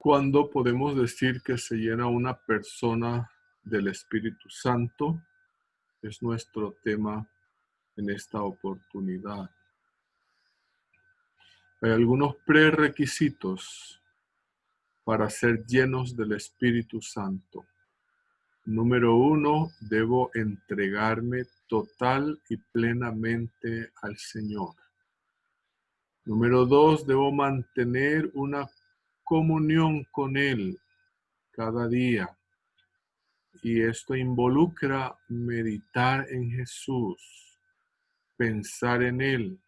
¿Cuándo podemos decir que se llena una persona del Espíritu Santo? Es nuestro tema en esta oportunidad. Hay algunos prerequisitos para ser llenos del Espíritu Santo. Número 1, debo entregarme total y plenamente al Señor. Número 2, debo mantener una comunión con Él cada día. Y esto involucra meditar en Jesús, pensar en Él,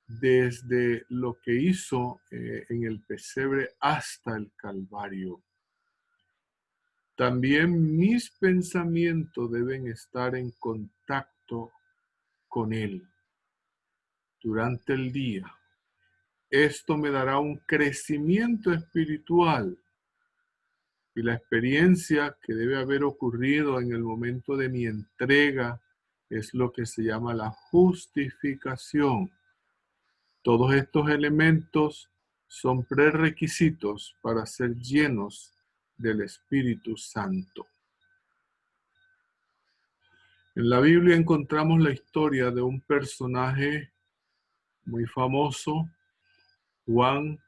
desde lo que hizo en el pesebre hasta el Calvario. También mis pensamientos deben estar en contacto con Él durante el día. Esto me dará un crecimiento espiritual y la experiencia que debe haber ocurrido en el momento de mi entrega es lo que se llama la justificación. Todos estos elementos son prerequisitos para ser llenos del Espíritu Santo. En la Biblia encontramos la historia de un personaje muy famoso, Juan,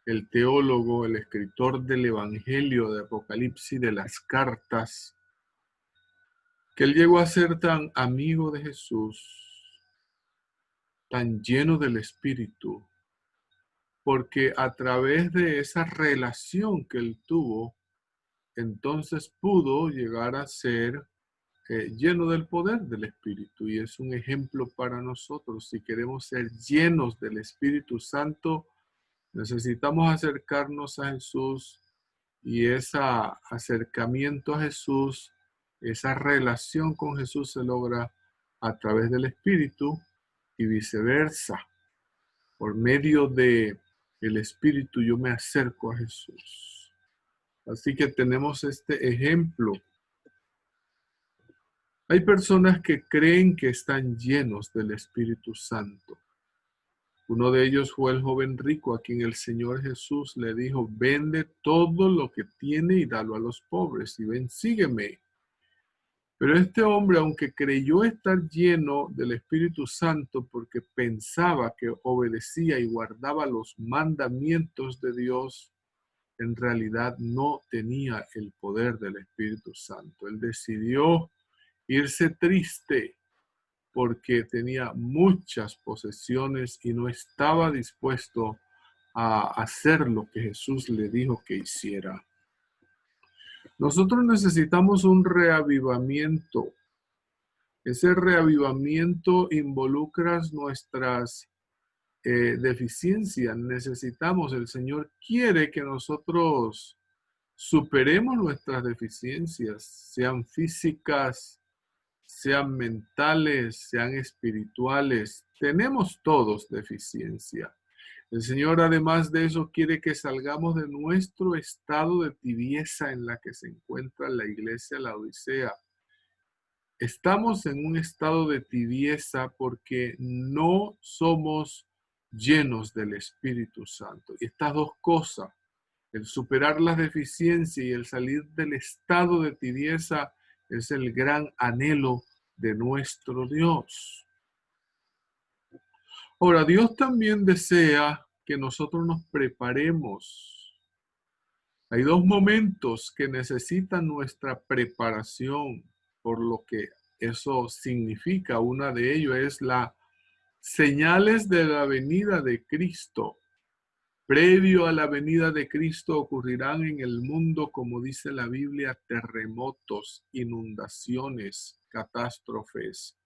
el teólogo, el escritor del Evangelio de Apocalipsis, de las cartas, que él llegó a ser tan amigo de Jesús, tan lleno del Espíritu, porque a través de esa relación que él tuvo, entonces pudo llegar a ser lleno del poder del Espíritu. Y es un ejemplo para nosotros. Si queremos ser llenos del Espíritu Santo, necesitamos acercarnos a Jesús, y ese acercamiento a Jesús, esa relación con Jesús se logra a través del Espíritu y viceversa. Por medio de el Espíritu yo me acerco a Jesús. Así que tenemos este ejemplo. Hay personas que creen que están llenos del Espíritu Santo. Uno de ellos fue el joven rico a quien el Señor Jesús le dijo: vende todo lo que tiene y dalo a los pobres y ven, sígueme. Pero este hombre, aunque creyó estar lleno del Espíritu Santo porque pensaba que obedecía y guardaba los mandamientos de Dios, en realidad no tenía el poder del Espíritu Santo. Él decidió irse triste porque tenía muchas posesiones y no estaba dispuesto a hacer lo que Jesús le dijo que hiciera. Nosotros necesitamos un reavivamiento. Ese reavivamiento involucra nuestras deficiencias. El Señor quiere que nosotros superemos nuestras deficiencias, sean físicas, sean mentales, sean espirituales. Tenemos todos deficiencia. El Señor, además de eso, quiere que salgamos de nuestro estado de tibieza en la que se encuentra la iglesia Laodicea. Estamos en un estado de tibieza porque no somos llenos del Espíritu Santo. Y estas dos cosas, el superar las deficiencias y el salir del estado de tibieza, es el gran anhelo de nuestro Dios. Ahora, Dios también desea que nosotros nos preparemos. Hay dos momentos que necesitan nuestra preparación, por lo que eso significa. Una de ellos es las señales de la venida de Cristo. Previo a la venida de Cristo ocurrirán en el mundo, como dice la Biblia, terremotos, inundaciones, catástrofes.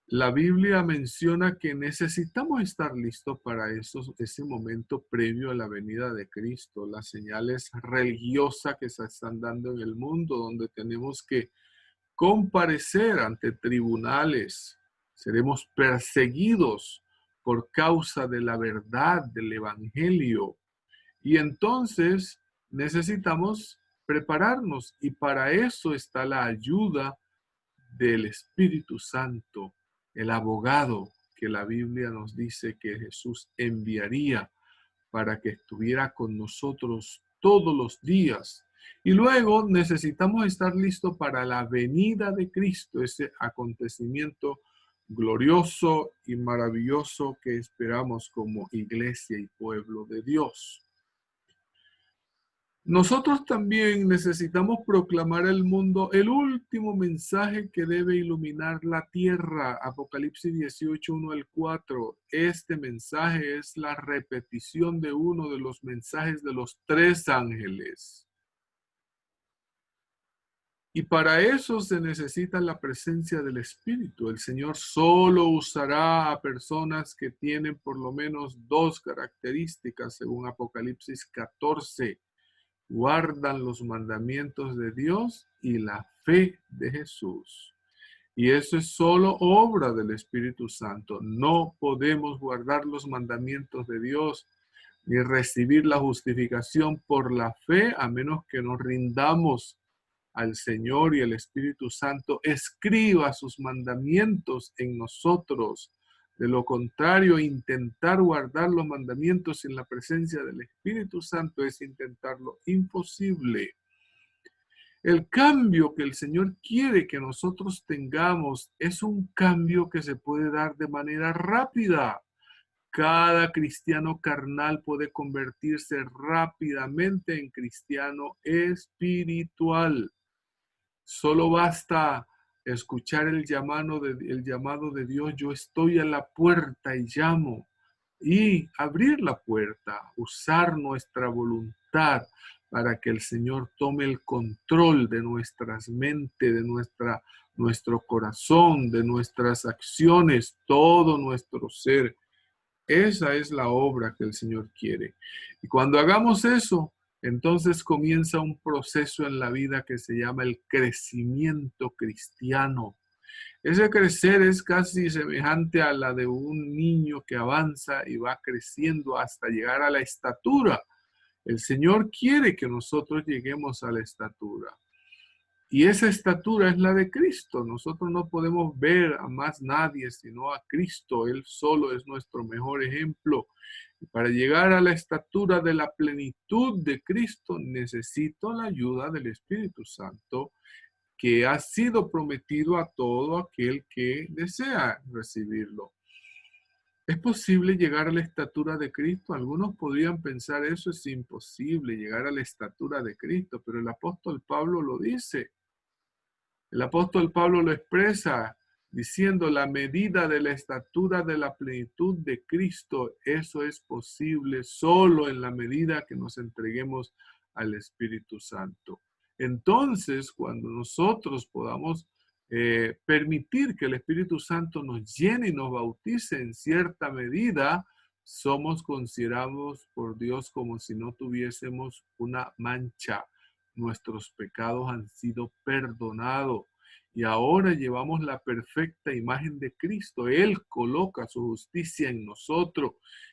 La Biblia menciona que necesitamos estar listos para ese momento previo a la venida de Cristo. Las señales religiosas que se están dando en el mundo, donde tenemos que comparecer ante tribunales, seremos perseguidos por causa de la verdad del Evangelio. Y entonces necesitamos prepararnos, y para eso está la ayuda del Espíritu Santo, el abogado que la Biblia nos dice que Jesús enviaría para que estuviera con nosotros todos los días. Y luego necesitamos estar listos para la venida de Cristo, ese acontecimiento glorioso y maravilloso que esperamos como iglesia y pueblo de Dios. Nosotros también necesitamos proclamar al mundo el último mensaje que debe iluminar la tierra. Apocalipsis 18, 1 al 4. Este mensaje es la repetición de uno de los mensajes de los 3 ángeles. Y para eso se necesita la presencia del Espíritu. El Señor solo usará a personas que tienen por lo menos 2 características, según Apocalipsis 14. Guardan los mandamientos de Dios y la fe de Jesús. Y eso es solo obra del Espíritu Santo. No podemos guardar los mandamientos de Dios ni recibir la justificación por la fe a menos que nos rindamos al Señor y el Espíritu Santo escriba sus mandamientos en nosotros. De lo contrario, intentar guardar los mandamientos sin la presencia del Espíritu Santo es intentarlo imposible. El cambio que el Señor quiere que nosotros tengamos es un cambio que se puede dar de manera rápida. Cada cristiano carnal puede convertirse rápidamente en cristiano espiritual. Solo basta escuchar el llamado de Dios. Yo estoy a la puerta y llamo. Y abrir la puerta, usar nuestra voluntad para que el Señor tome el control de nuestras mentes, de nuestro corazón, de nuestras acciones, todo nuestro ser. Esa es la obra que el Señor quiere. Y cuando hagamos eso, entonces comienza un proceso en la vida que se llama el crecimiento cristiano. Ese crecer es casi semejante a la de un niño que avanza y va creciendo hasta llegar a la estatura. El Señor quiere que nosotros lleguemos a la estatura. Y esa estatura es la de Cristo. Nosotros no podemos ver a más nadie sino a Cristo. Él solo es nuestro mejor ejemplo. Y para llegar a la estatura de la plenitud de Cristo, necesito la ayuda del Espíritu Santo, que ha sido prometido a todo aquel que desea recibirlo. ¿Es posible llegar a la estatura de Cristo? Algunos podrían pensar eso es imposible, llegar a la estatura de Cristo, pero el apóstol Pablo lo dice. El apóstol Pablo lo expresa diciendo la medida de la estatura de la plenitud de Cristo. Eso es posible solo en la medida que nos entreguemos al Espíritu Santo. Entonces, cuando nosotros podamos permitir que el Espíritu Santo nos llene y nos bautice en cierta medida, somos considerados por Dios como si no tuviésemos una mancha. Nuestros pecados han sido perdonados y ahora llevamos la perfecta imagen de Cristo. Él coloca su justicia en nosotros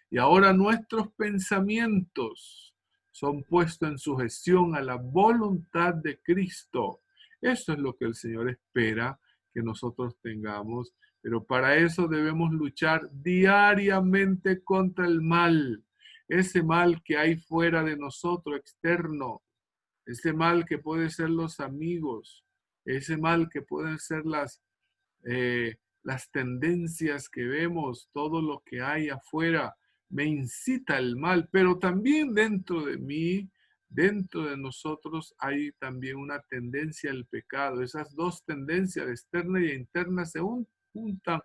y ahora nuestros pensamientos son puestos en sujeción a la voluntad de Cristo. Eso es lo que el Señor espera que nosotros tengamos, pero para eso debemos luchar diariamente contra el mal, ese mal que hay fuera de nosotros, externo, ese mal que pueden ser los amigos, ese mal que pueden ser las tendencias que vemos, todo lo que hay afuera, me incita al mal, pero también dentro de mí, dentro de nosotros hay también una tendencia al pecado. Esas dos tendencias, externa y interna, se juntan,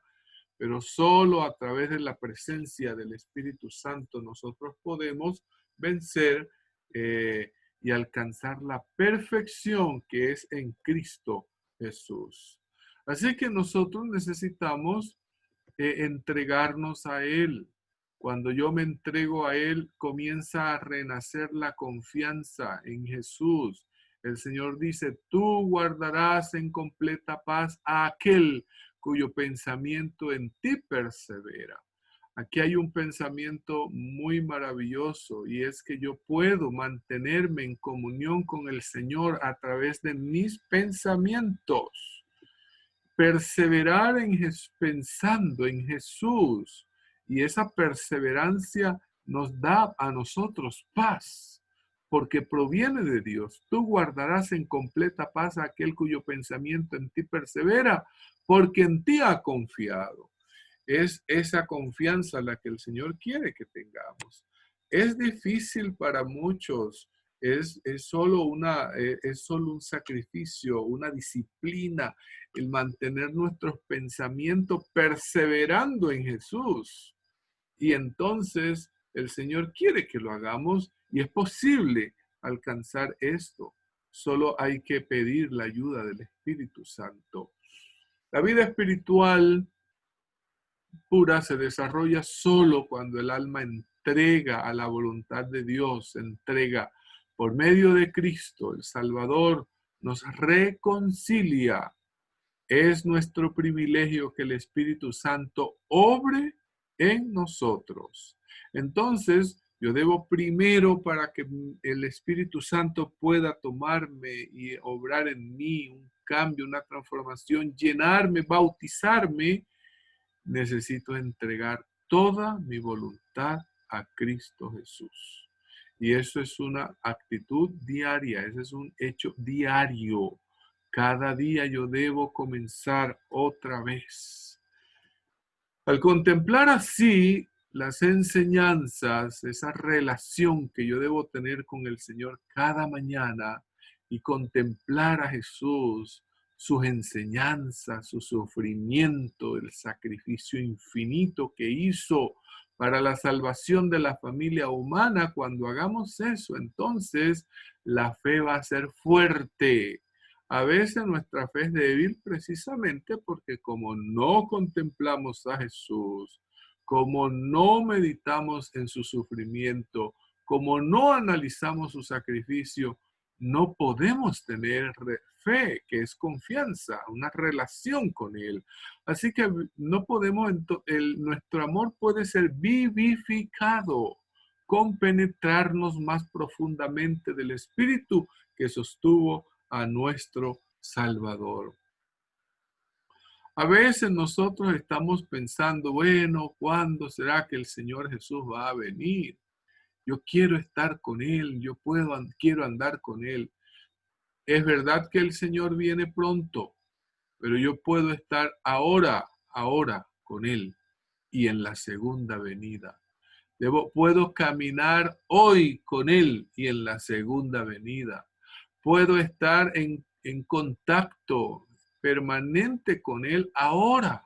pero solo a través de la presencia del Espíritu Santo nosotros podemos vencer y alcanzar la perfección que es en Cristo Jesús. Así que nosotros necesitamos entregarnos a Él. Cuando yo me entrego a Él, comienza a renacer la confianza en Jesús. El Señor dice, tú guardarás en completa paz a aquel cuyo pensamiento en ti persevera. Aquí hay un pensamiento muy maravilloso y es que yo puedo mantenerme en comunión con el Señor a través de mis pensamientos. Perseverar pensando en Jesús y esa perseverancia nos da a nosotros paz, porque proviene de Dios. Tú guardarás en completa paz a aquel cuyo pensamiento en ti persevera, porque en ti ha confiado. Es esa confianza la que el Señor quiere que tengamos. Es difícil para muchos, es solo un sacrificio, una disciplina, el mantener nuestros pensamientos perseverando en Jesús. Y entonces el Señor quiere que lo hagamos y es posible alcanzar esto. Solo hay que pedir la ayuda del Espíritu Santo. La vida espiritual pura se desarrolla solo cuando el alma entrega a la voluntad de Dios, entrega por medio de Cristo, el Salvador, nos reconcilia. Es nuestro privilegio que el Espíritu Santo obre en nosotros. Entonces, yo debo primero, para que el Espíritu Santo pueda tomarme y obrar en mí un cambio, una transformación, llenarme, bautizarme, necesito entregar toda mi voluntad a Cristo Jesús. Y eso es una actitud diaria, ese es un hecho diario. Cada día yo debo comenzar otra vez. Al contemplar así las enseñanzas, esa relación que yo debo tener con el Señor cada mañana y contemplar a Jesús, sus enseñanzas, su sufrimiento, el sacrificio infinito que hizo para la salvación de la familia humana, cuando hagamos eso, entonces la fe va a ser fuerte. A veces nuestra fe es débil precisamente porque como no contemplamos a Jesús, como no meditamos en su sufrimiento, como no analizamos su sacrificio, no podemos tener fe, que es confianza, una relación con Él. Así que no podemos, nuestro amor puede ser vivificado, compenetrarnos más profundamente del Espíritu que sostuvo a nuestro Salvador. A veces nosotros estamos pensando, bueno, ¿cuándo será que el Señor Jesús va a venir? Yo quiero estar con Él, quiero andar con Él. Es verdad que el Señor viene pronto, pero yo puedo estar ahora con Él y en la segunda venida. Puedo caminar hoy con Él y en la segunda venida. Puedo estar en contacto permanente con Él ahora,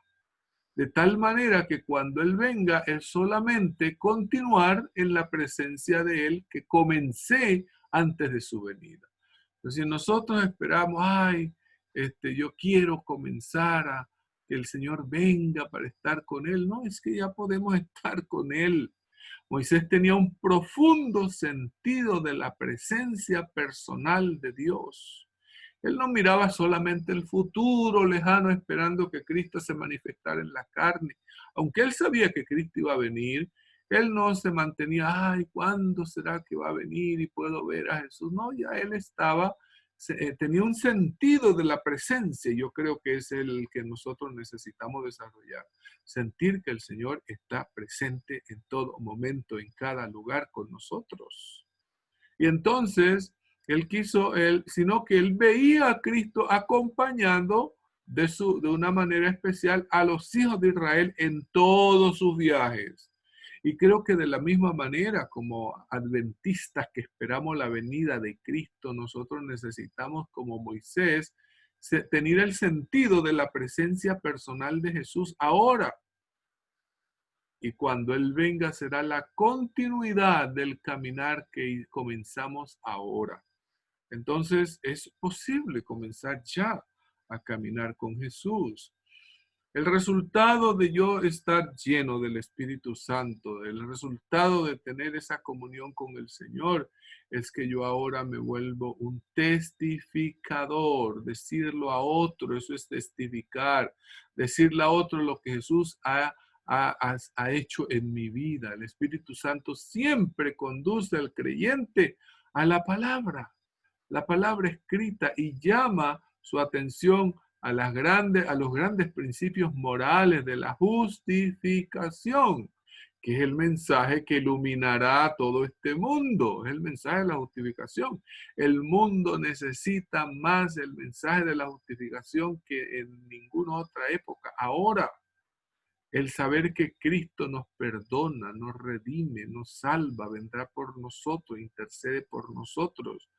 de tal manera que cuando Él venga es solamente continuar en la presencia de Él que comencé antes de su venida. Entonces, si nosotros esperamos, yo quiero comenzar a que el Señor venga para estar con Él, no, es que ya podemos estar con Él. Moisés tenía un profundo sentido de la presencia personal de Dios. Él no miraba solamente el futuro lejano esperando que Cristo se manifestara en la carne. Aunque él sabía que Cristo iba a venir, él no se mantenía, ¿cuándo será que va a venir y puedo ver a Jesús? No, ya él tenía un sentido de la presencia. Yo creo que es el que nosotros necesitamos desarrollar. Sentir que el Señor está presente en todo momento, en cada lugar con nosotros. Y entonces, sino que él veía a Cristo acompañando de una manera especial a los hijos de Israel en todos sus viajes. Y creo que de la misma manera, como adventistas que esperamos la venida de Cristo, nosotros necesitamos, como Moisés, tener el sentido de la presencia personal de Jesús ahora. Y cuando Él venga será la continuidad del caminar que comenzamos ahora. Entonces es posible comenzar ya a caminar con Jesús. El resultado de yo estar lleno del Espíritu Santo, el resultado de tener esa comunión con el Señor, es que yo ahora me vuelvo un testificador. Decirlo a otro, eso es testificar. Decirle a otro lo que Jesús ha hecho en mi vida. El Espíritu Santo siempre conduce al creyente a la palabra escrita, y llama su atención a los grandes principios morales de la justificación, que es el mensaje que iluminará todo este mundo, es el mensaje de la justificación. El mundo necesita más el mensaje de la justificación que en ninguna otra época. Ahora, el saber que Cristo nos perdona, nos redime, nos salva, vendrá por nosotros, intercede por nosotros.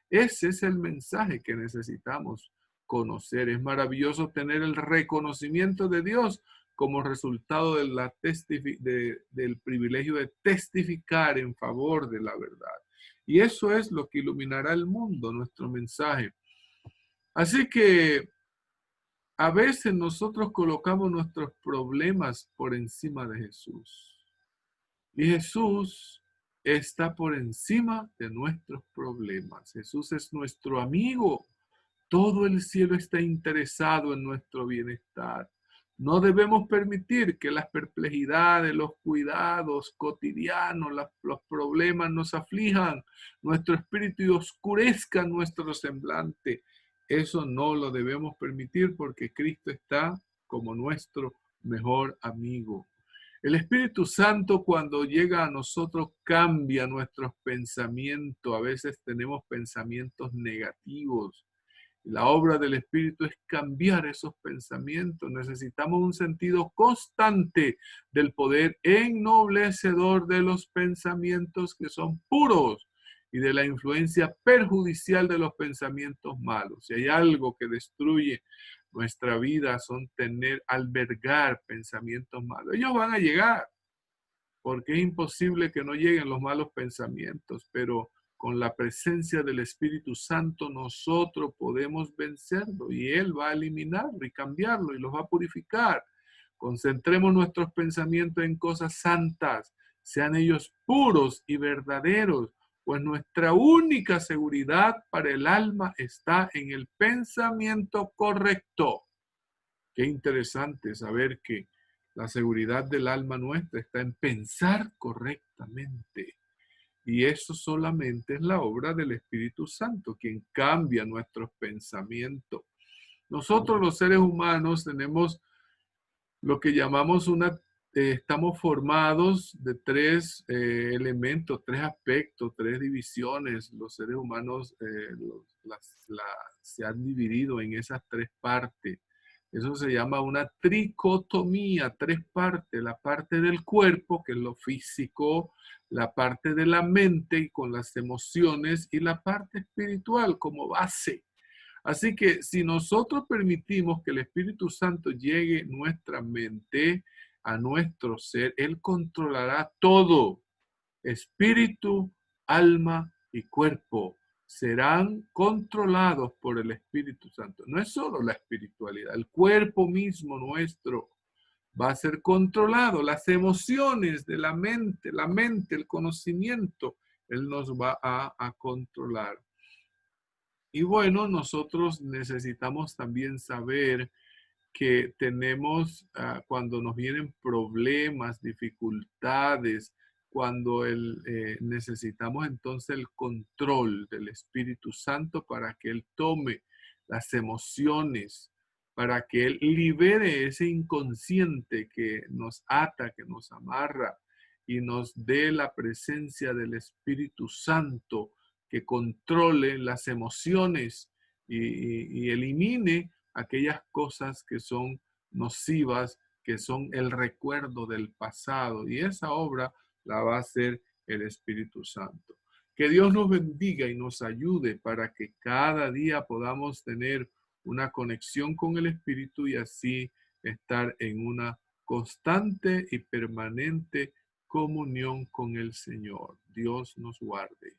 Ese es el mensaje que necesitamos conocer. Es maravilloso tener el reconocimiento de Dios como resultado del privilegio de testificar en favor de la verdad. Y eso es lo que iluminará el mundo, nuestro mensaje. Así que a veces nosotros colocamos nuestros problemas por encima de Jesús. Y Jesús está por encima de nuestros problemas. Jesús es nuestro amigo. Todo el cielo está interesado en nuestro bienestar. No debemos permitir que las perplejidades, los cuidados cotidianos, los problemas nos aflijan, nuestro espíritu y oscurezcan nuestro semblante. Eso no lo debemos permitir porque Cristo está como nuestro mejor amigo. El Espíritu Santo cuando llega a nosotros cambia nuestros pensamientos. A veces tenemos pensamientos negativos. La obra del Espíritu es cambiar esos pensamientos. Necesitamos un sentido constante del poder ennoblecedor de los pensamientos que son puros y de la influencia perjudicial de los pensamientos malos. Si hay algo que destruye nuestra vida son albergar pensamientos malos. Ellos van a llegar, porque es imposible que no lleguen los malos pensamientos, pero con la presencia del Espíritu Santo nosotros podemos vencerlo y Él va a eliminarlo y cambiarlo y los va a purificar. Concentremos nuestros pensamientos en cosas santas, sean ellos puros y verdaderos, pues nuestra única seguridad para el alma está en el pensamiento correcto. Qué interesante saber que la seguridad del alma nuestra está en pensar correctamente. Y eso solamente es la obra del Espíritu Santo, quien cambia nuestros pensamientos. Nosotros los seres humanos tenemos lo que llamamos estamos formados de tres elementos, tres aspectos, tres divisiones. Los seres humanos se han dividido en esas tres partes. Eso se llama una tricotomía, tres partes. La parte del cuerpo, que es lo físico, la parte de la mente con las emociones y la parte espiritual como base. Así que si nosotros permitimos que el Espíritu Santo llegue a nuestra mente, a nuestro ser, Él controlará todo. Espíritu, alma y cuerpo serán controlados por el Espíritu Santo. No es solo la espiritualidad, el cuerpo mismo nuestro va a ser controlado. Las emociones de la mente, el conocimiento, Él nos va a controlar. Y bueno, nosotros necesitamos también saber que tenemos, cuando nos vienen problemas, dificultades, cuando necesitamos entonces el control del Espíritu Santo para que Él tome las emociones, para que Él libere ese inconsciente que nos ata, que nos amarra y nos dé la presencia del Espíritu Santo que controle las emociones y elimine aquellas cosas que son nocivas, que son el recuerdo del pasado. Y esa obra la va a hacer el Espíritu Santo. Que Dios nos bendiga y nos ayude para que cada día podamos tener una conexión con el Espíritu y así estar en una constante y permanente comunión con el Señor. Dios nos guarde.